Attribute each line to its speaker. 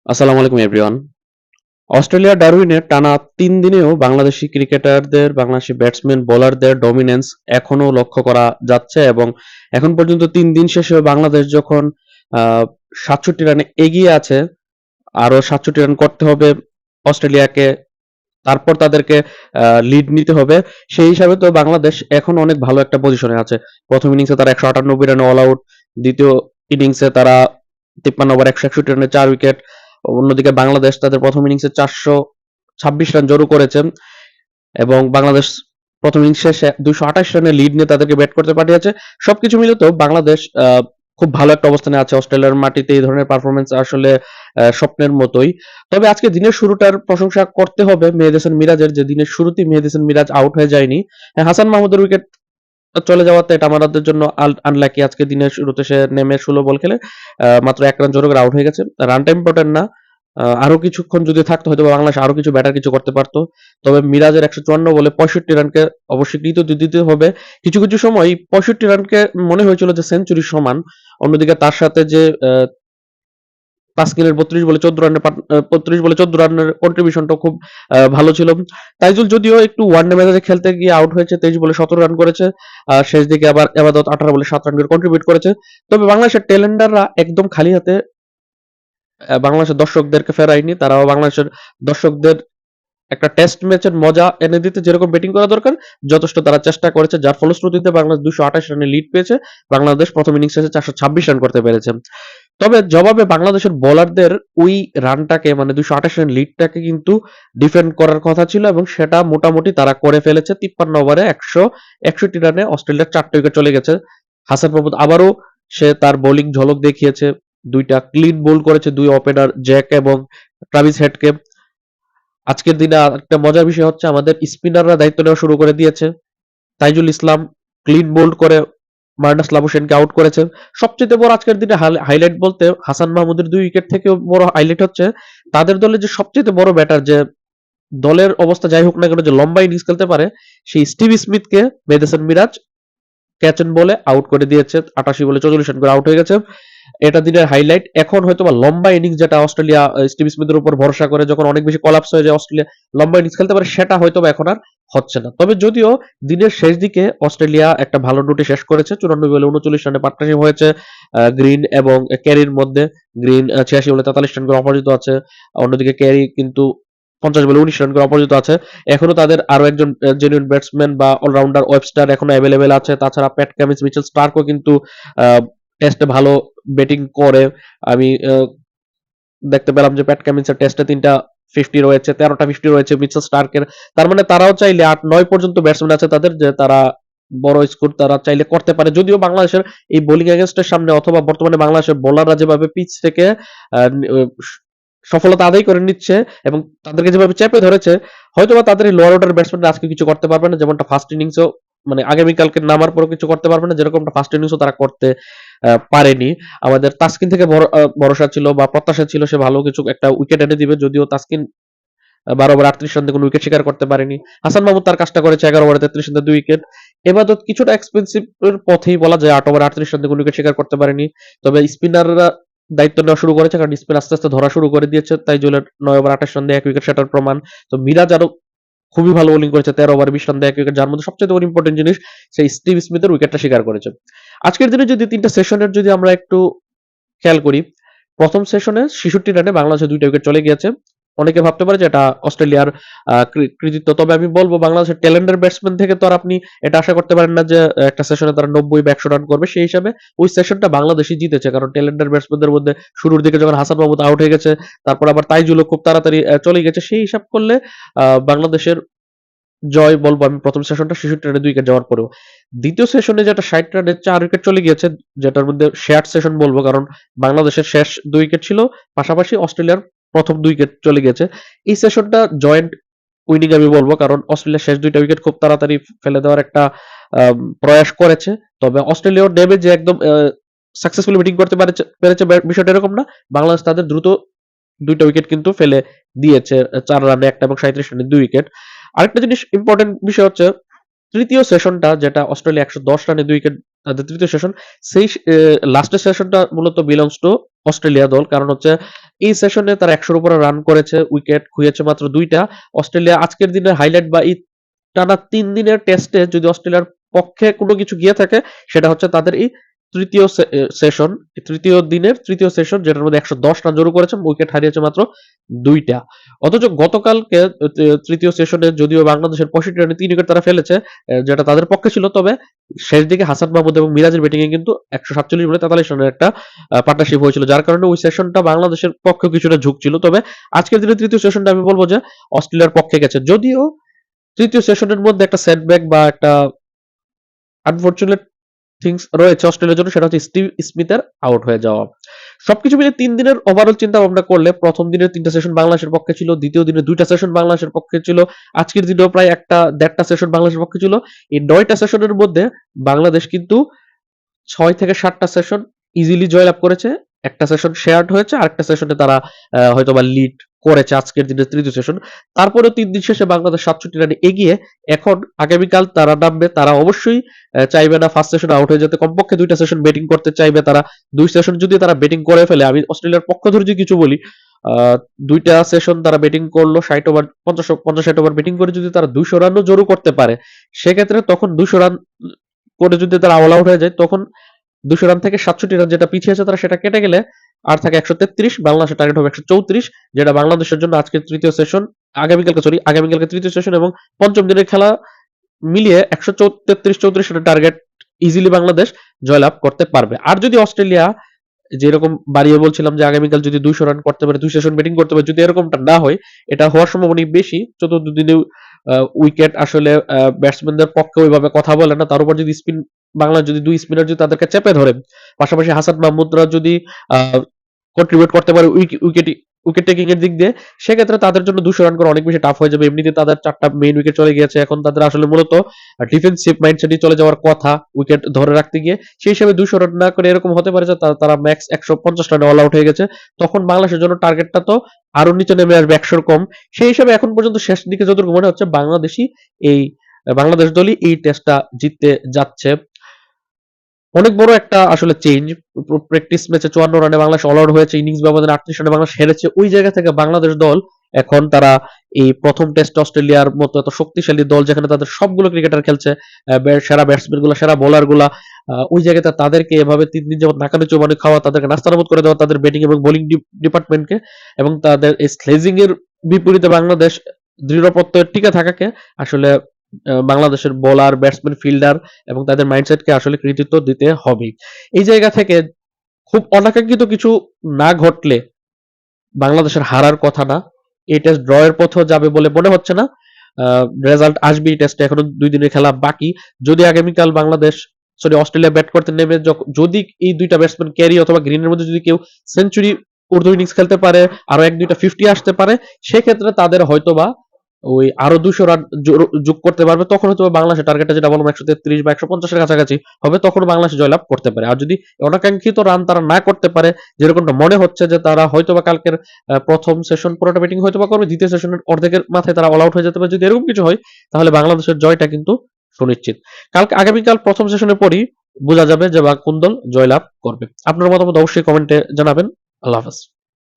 Speaker 1: আসসালামু আলাইকুম এভরিওয়ান। অস্ট্রেলিয়ার ডারউইনে টানা ৩ দিনেও বাংলাদেশী ক্রিকেটারদের, বাংলাদেশী ব্যাটসম্যান, বোলারদের ডমিন্যান্স এখনো লক্ষ্য করা যাচ্ছে এবং এখন পর্যন্ত ৩ দিন শেষেও বাংলাদেশ যখন আ ৬৭ রানে এগিয়ে আছে, আরো ৬৭ রান করতে হবে অস্ট্রেলিয়াকে। তারপর তাদেরকে লিড নিতে হবে। সেই হিসাবে তো বাংলাদেশ এখন অনেক ভালো একটা পজিশনে আছে। প্রথম ইনিংসে তারা ১৯৮ রানে অল আউট। দ্বিতীয় ইনিংসে তারা ৫৩ ওভার ১৬১ রানে ৪ উইকেট। অন্যদিকে বাংলাদেশ তাদের প্রথম ইনিংসে ৪২৬ রান জড়ো করেছে এবং বাংলাদেশ প্রথম ইনিংস শেষে ২২৮ রানের লিড নিয়ে তাদেরকে ব্যাট করতে পাঠিয়েছে। সবকিছু মিলে তো বাংলাদেশ খুব ভালো একটা অবস্থানে আছে। অস্ট্রেলিয়ার মাটিতে এই ধরনের পারফরম্যান্স আসলে স্বপ্নের মতোই। তবে আজকে দিনের শুরুটার প্রশংসা করতে হবে মেহেদী হাসান মিরাজের, যে দিনের শুরুতেই মেহেদী হাসান মিরাজ আউট হয়ে যায়নি। হ্যাঁ, হাসান মাহমুদের উইকেট চলে যাওয়াতে এটা আমাদের জন্য আনলাকি। আজকে দিনের শুরুতে সে নেমে ১৬ বল খেলে মাত্র ১ রান জোরে করে আউট হয়ে গেছে। রানটা ইম্পর্টেন্ট না। আরো কিছুক্ষণ যদি থাকতো হয়তো বাংলাদেশ আরো কিছু বেটার কিছু করতে পারতো। তবে মিরাজের ১৫৪ বলে ৬৫ রানকে অবশ্যই কৃতিত্ব দিতে হবে। কিছু, কিছু সময় ৬৫ রানকে মনে হয়েছিল যে সেঞ্চুরির সমান। অন্যদিকে তার সাথে যে তাসকিনের ৩২ বলে ১৪ রানের কন্ট্রিবিউশনটাও খুব ভালো ছিল। তাইজুল যদিও একটু ওয়ানডে ম্যাচে খেলতে গিয়ে আউট হয়েছে, ২৩ বলে ১৭ রান করেছে। শেষ দিকে আবার এবাদত ১৮ বলে ৭ রান করে কন্ট্রিবিউট করেছে। তবে বাংলাদেশের টেলেন্ডাররা একদম খালি হাতে বাংলাদেশের দর্শকদেরকে ফেরায়নি। তারাও বাংলাদেশের দর্শকদের একটা টেস্ট ম্যাচের মজা এনে দিতে যেরকম ব্যাটিং করা দরকার যথেষ্ট তারা চেষ্টা করেছে, যার ফলশ্রুতিতে বাংলাদেশ ২২৮ রানে লিড পেয়েছে। বাংলাদেশ প্রথম ইনিংস শেষে ৪২৬ রান করতে পেরেছে। তবে জবাবে বাংলাদেশের বোলারদের ওই রানটাকে, মানে ২২৮ রান লিডটাকে কিন্তু ডিফেন্ড করার কথা ছিল এবং সেটা মোটামুটি তারা করে ফেলেছে। ৫৩ ওভারে ১৬১ রানে অস্ট্রেলিয়ার ৪টা উইকেট চলে গেছে। হাসান মাহমুদ আবারও সে তার বোলিং ঝলক দেখিয়েছে। ২টা ক্লিন বোল্ড করেছে ২ ওপেনার জ্যাক এবং ট্রাভিস হেডকে। আজকের দিনে একটা মজার বিষয় হচ্ছে আমাদের স্পিনাররা দায়িত্ব নেওয়া শুরু করে দিয়েছে। তাইজুল ইসলাম ক্লিন বোল্ড করে মার্নাস লাবুশেনকে আউট করেছে। সবচেয়ে বড় আজকের দিনে হাইলাইট বলতে হাসান মাহমুদের ২ উইকেট থেকেও বড় হাইলাইট হচ্ছে তাদের দলে যে সবচেয়ে বড় ব্যাটার, যে দলের অবস্থা যাই হোক না কেন যে লম্বা ইনিংস খেলতে পারে, সেই স্টিভ স্মিথকে মেহেদী হাসান মিরাজ ক্যাচ এন্ড বলে আউট করে দিয়েছে। ৮৮ বলে ৪৪ রান করে আউট হয়ে গেছে। এটা দিনের হাইলাইট। এখন হয়তোবা লম্বা ইনিংস যেটা অস্ট্রেলিয়া স্টিভ স্মিথের উপর ভরসা করে যখন অনেক বেশি কলাপস হয়ে যায় অস্ট্রেলিয়া লম্বা ইনিংস খেলতে পারে, সেটা হয়তোবা এখন আর হচ্ছে না। তবে যদিও দিনের শেষ দিকে অস্ট্রেলিয়া একটা ভালো নোটে শেষ করেছে। ৫৪ বলে ৩৯ রানে পার্টনারশিপ হয়েছে গ্রিন এবং ক্যারির মধ্যে। গ্রিন ৮৬ বলে ৪৩ রান করে অপরাজিত আছে। অন্যদিকে ক্যারি কিন্তু ৫০ বলে ১৯ রান করে অপরাজিত আছে। এখনো তাদের আরো একজন জেনুইন ব্যাটসম্যান বা অলরাউন্ডার ওয়েবস্টার এখনো অ্যাভেলেবেল আছে। তাছাড়া প্যাট কামিন্স, মিচেল স্টার্কও কিন্তু টেস্টে ভালো ব্যাটিং করে। আমি দেখতে পেলাম যে প্যাট কামিন্সের টেস্টে ৩টা 50 রয়েছে, ১৩টা 50 রয়েছে মিচেল স্টার্কের। তার মানে তারাও চাইলে ৮-৯ পর্যন্ত ব্যাটসম্যান আছে তাদের, যে তারা বড় স্কোর তারা চাইলে করতে পারে। যদিও বাংলাদেশের এই বোলিং এগেইনস্টের সামনে অথবা বর্তমানে বাংলাদেশের বোলাররা যেভাবে পিচ থেকে আ আ সফলতা আদায় করে নিচ্ছে এবং তাদেরকে যেভাবে চেপে ধরেছে, হয়তোবা তাদের এই লোয়ার অর্ডার ব্যাটসম্যানরা আজকে কিছু করতে পারবে না। যেমনটা ফার্স্ট ইনিংসেও, মানে আগামীকালকে নামার পরেও কিছু করতে পারবে না। যেরকমটা ফার্স্ট ইনিংসও তারা করতে পারেনি। আমাদের তাসকিন থেকে ভরসা ছিল বা প্রত্যাশা ছিল সে ভালো কিছু একটা উইকেট এনে দিবে। যদিও তাসকিন ১২ ওভার ৩৮ রান দিয়ে কোনো উইকেট শিকার করতে পারেনি। হাসান মাহমুদ তার কাজটা করেছে ১১ ওভারে ৩৩ রান দিয়ে ২ উইকেট। এবাদত কিছুটা এক্সপেন্সিভ এর পথেই বলা যায়, ৮ ওভার ৩৮ রান দিয়ে কোনো উইকেট শিকার করতে পারেনি। তবে স্পিনাররা দায়িত্ব নেওয়া শুরু করেছে, কারণ স্পিন আস্তে, আস্তে ধরা শুরু করে দিয়েছে। তাইজুলের ৯ ওভার ২৮ রান দিয়ে ১ উইকেট সেটার প্রমাণ। তো মিরাজ আরো খুবই ভালো বোলিং করেছে, ১৩ ওভারে ২০ রান দিয়ে ১ উইকেট, যার মধ্যে সবচেয়ে বড় ইম্পর্টেন্ট জিনিস সেই স্টিভ স্মিথের উইকেটটা শিকার করেছে। আজকের দিনে যদি ৩টা সেশনের যদি আমরা একটু খেয়াল করি, প্রথম সেশনে ৬৬ রানে বাংলাদেশের ২টা উইকেট চলে গিয়েছে। অনেকে ভাবতে পারে যে এটা অস্ট্রেলিয়ার কৃতিত্ব। তবে আমি বলবো বাংলাদেশের ট্যালেন্টের ব্যাটসম্যান থেকে তো আর আপনি এটা আশা করতে পারেন না যে একটা সেশনে তারা ৯০ বা ১০০ রান করবে। সেই হিসাবে ওই সেশনটা বাংলাদেশই জিতেছে। কারণ ট্যালেন্টের ব্যাটসম্যানদের মধ্যে শুরুর দিকে যখন হাসান মাহমুদ আউট হয়ে গেছে, তারপর আবার তাইজুলও খুব তাড়াতাড়ি চলে গেছে। সেই হিসাব করলে বাংলাদেশের জয় বলবো আমি প্রথম সেশনটা ৬৬ রানে ২ উইকেট যাওয়ার পরেও। দ্বিতীয় সেশনে যেটা ৬০ রানে ৪ উইকেট চলে গিয়েছে, যেটার মধ্যে শেয়ার্ড সেশন বলবো, কারণ বাংলাদেশের শেষ ২ উইকেট ছিল, পাশাপাশি অস্ট্রেলিয়ার প্রথম ২ উইকেট চলে গেছে। এই সেশনটা জয়েন্ট উইনিং আমি বলবো, কারণ অস্ট্রেলিয়ার শেষ ২টা উইকেট খুব তাড়াতাড়ি ফেলে দেওয়ার একটা প্রয়াস করেছে। তবে অস্ট্রেলিয়ার নেমে যে একদম সাকসেসফুলি ব্যাটিং করতে পেরেছে বিষয়টা এরকম না। বাংলাদেশ তাদের দ্রুত ২টা উইকেট কিন্তু ফেলে দিয়েছে। ৪ রানে ১টা এবং ৩৭ রানে ২ উইকেট। আরেকটা জিনিস ইম্পর্টেন্ট বিষয় হচ্ছে তৃতীয় সেশনটা, যেটা অস্ট্রেলিয়া ১১০ রানে ২ উইকেট তাদের তৃতীয় সেশন, সেই লাস্টের সেশনটা মূলত বিলংস টু অস্ট্রেলিয়া দল। কারণ হচ্ছে এই সেশনে তারা 100-র উপরে রান করেছে, উইকেট খুইয়েছে মাত্র 2টা। অস্ট্রেলিয়া আজকের দিনের হাইলাইট বা এই টানা 3 দিনের টেস্টে যদি অস্ট্রেলিয়ার পক্ষে কোনো কিছু গিয়ে থাকে সেটা হচ্ছে তাদের এই তৃতীয় সেশন, তৃতীয় দিনের তৃতীয় সেশন, যেটার মধ্যে 110 রান জড়ো করেছে, উইকেট হারিয়েছে মাত্র 2টা। অথচ গতকালকে তৃতীয় সেশনে যদিও বাংলাদেশের 65 রানে 3 উইকেট তারা ফেলেছে, যেটা তাদের পক্ষে ছিল, তবে শেষ দিকে হাসান মাহমুদ এবং মিরাজের ব্যাটিং এ কিন্তু 147 বলে 43 রানের একটা পার্টনারশিপ হয়েছিল, যার কারণে ওই সেশনটা বাংলাদেশের পক্ষে কিছুটা ঝুঁকছিল। তবে আজকের দিনে তৃতীয় সেশনটা আমি বলবো যে অস্ট্রেলিয়ার পক্ষে গেছে, যদিও তৃতীয় সেশনের মধ্যে একটা সেটব্যাক বা একটা আনফরচুনেট থিংস রয়েছে অস্ট্রেলিয়ার জন্য, সেটা হচ্ছে স্টিভ স্মিথের আউট হয়ে যাওয়া। সবকিছু মিলে 3 দিনের ওভারঅল চিন্তা ভাবনা করলে প্রথম দিনের 3টা সেশন বাংলাদেশের পক্ষে ছিল, দ্বিতীয় দিনে 2টা সেশন বাংলাদেশের পক্ষে ছিল, আজকের দিনেও প্রায় একটা 1.5টা সেশন বাংলাদেশের পক্ষে ছিল। এই 9টা সেশনের মধ্যে বাংলাদেশ কিন্তু 6 থেকে 7টা সেশন ইজিলি জয়লাভ করেছে। একটা সেশন শেয়ার্ড হয়েছে, আরেকটা সেশনে তারা হয়তোবা লিড করেছে আজকের দিনের তৃতীয় সেশন। তারপরেও 3 দিন শেষে বাংলাদেশ 67 রানে এগিয়ে। এখন আগামীকাল তারা নামবে, তারা অবশ্যই চাইবে না ফার্স্ট সেশন আউট হয়ে যেতে, কমপক্ষে 2টা সেশন ব্যাটিং করতে চাইবে তারা। 2 সেশন যদি তারা ব্যাটিং করে ফেলে, আমি অস্ট্রেলিয়ার পক্ষ ধরে যদি কিছু বলি, 2টা সেশন তারা ব্যাটিং করলো, 60 ওভার 50-60 ওভার ব্যাটিং করে যদি তারা 200 রানও জড়ো করতে পারে, সেক্ষেত্রে তখন 200 রান করে যদি তারা অল আউট হয়ে যায়, তখন 200 রান থেকে 67 রান যেটা পিছিয়ে আছে তারা, সেটা কেটে গেলে আর থাকে 133, বাংলাদেশের টার্গেট হবে 134, যেটা বাংলাদেশের জন্য আজকের তৃতীয় সেশন, আগামীকালকে তৃতীয় সেশন এবং পঞ্চম দিনের খেলা মিলিয়ে 133-34 রানের টার্গেট ইজিলি বাংলাদেশ জয়লাভ করতে পারবে। আর যদি অস্ট্রেলিয়া যেরকম বাড়িয়ে বলছিলাম যে আগামীকাল যদি 200 রান করতে পারে, 2 সেশন ব্যাটিং করতে পারে, যদি এরকমটা না হয়, এটা হওয়ার সম্ভাবনা বেশি। চতুর্থ দিনে উইকেট আসলে ব্যাটসম্যানদের পক্ষে ওইভাবে কথা বলে না, তার উপর যদি বাংলা যদি 2 স্পিনার যদি তাদেরকে চেপে ধরে, পাশাপাশি হাসান মাহমুদরা যদি কন্ট্রিবিউট করতে পারে উইকেট টেকিং এর দিক দিয়ে, সেক্ষেত্রে তাদের জন্য 200 রান করা অনেক বেশি টাফ হয়ে যাবে। এমনিতে তাদের 4টা মেইন উইকেট চলে গিয়েছে, এখন তাদের আসলে মূলত ডিফেন্সিভ মাইন্ডসেটই চলে যাওয়ার কথা উইকেট ধরে রাখতে গিয়ে। সেই হিসেবে 200 রান না করে এরকম হতে পারে যে তারা ম্যাক্স 150 রানে অল আউট হয়ে গেছে, তখন বাংলাদেশের জন্য টার্গেটটা তো আরো নিচে নেমে আসবে, 100-র কম। সেই হিসেবে এখন পর্যন্ত শেষ দিকে যতটুকু মনে হচ্ছে বাংলাদেশ দলই এই টেস্টটা জিততে যাচ্ছে। অনেক বড় একটা আসলে চেঞ্জ। প্র্যাকটিস ম্যাচে 54 রানে বাংলাদেশ অল আউট হয়েছে, ইনিংস ব্যবধানে 38 রানে বাংলাদেশ হেরেছে। ওই জায়গা থেকে বাংলাদেশ দল এখন তারা এই প্রথম টেস্ট অস্ট্রেলিয়ার মতো এত শক্তিশালী দল, যেখানে তাদের সবগুলো ক্রিকেটার খেলছে, সেরা ব্যাটসম্যান গুলা, সেরা বোলার গুলা, ওই জায়গাতে তাদেরকে এভাবে 3 দিন যাবত নাকানি চৌবানি খাওয়া, তাদেরকে নাস্তানাবুদ করে দেওয়া তাদের ব্যাটিং এবং বোলিং ডিপার্টমেন্টকে, এবং তাদের এই স্লেজিং এর বিপরীতে বাংলাদেশ দৃঢ় প্রত্যয়ে টিকে থাকাকে আসলে বাংলাদেশের বোলার, ব্যাটসম্যান, ফিল্ডার এবং তাদের মাইন্ডসেটকে আসলে কৃতিত্ব দিতে হবে। এই জায়গা থেকে খুব অনাকাঙ্ক্ষিত কিছু না ঘটলে বাংলাদেশের হারার কথা না। এই টেস্ট ড্র এর পথেও যাবে বলে মনে হচ্ছে না। রেজাল্ট আসবে, এই টেস্টে এখনো 2 দিনের খেলা বাকি। যদি আগামীকাল অস্ট্রেলিয়া ব্যাট করতে নেমে যদি এই 2টা ব্যাটসম্যান ক্যারি অথবা গ্রিনের মধ্যে যদি কেউ সেঞ্চুরি উর্দু ইনিংস খেলতে পারে, আরো 1-2টা 50 আসতে পারে, সেক্ষেত্রে তাদের হয়তোবা ওই আরো 200 রান যোগ করতে পারবে। তখন হয়তো বাংলাদেশের টার্গেটটা যেটা বললাম 133 বা 150 এর কাছাকাছি হবে, তখন বাংলাদেশ জয়লাভ করতে পারে। আর যদি অনাকাঙ্ক্ষিত রান তারা না করতে পারে, যেরকমটা মনে হচ্ছে যে তারা হয়তোবা কালকের প্রথম সেশন পুরোটা ব্যাটিং হয়তোবা করবে, দ্বিতীয় সেশনের অর্ধেকের মাথায় তারা অল আউট হয়ে যেতে পারে, যদি এরকম কিছু হয়, তাহলে বাংলাদেশের জয়টা কিন্তু সুনিশ্চিত। আগামীকাল প্রথম সেশনের পরই বোঝা যাবে যে কোন দল জয়লাভ করবে। আপনার মতামত অবশ্যই কমেন্টে জানাবেন। আল্লাহ হাফেজ।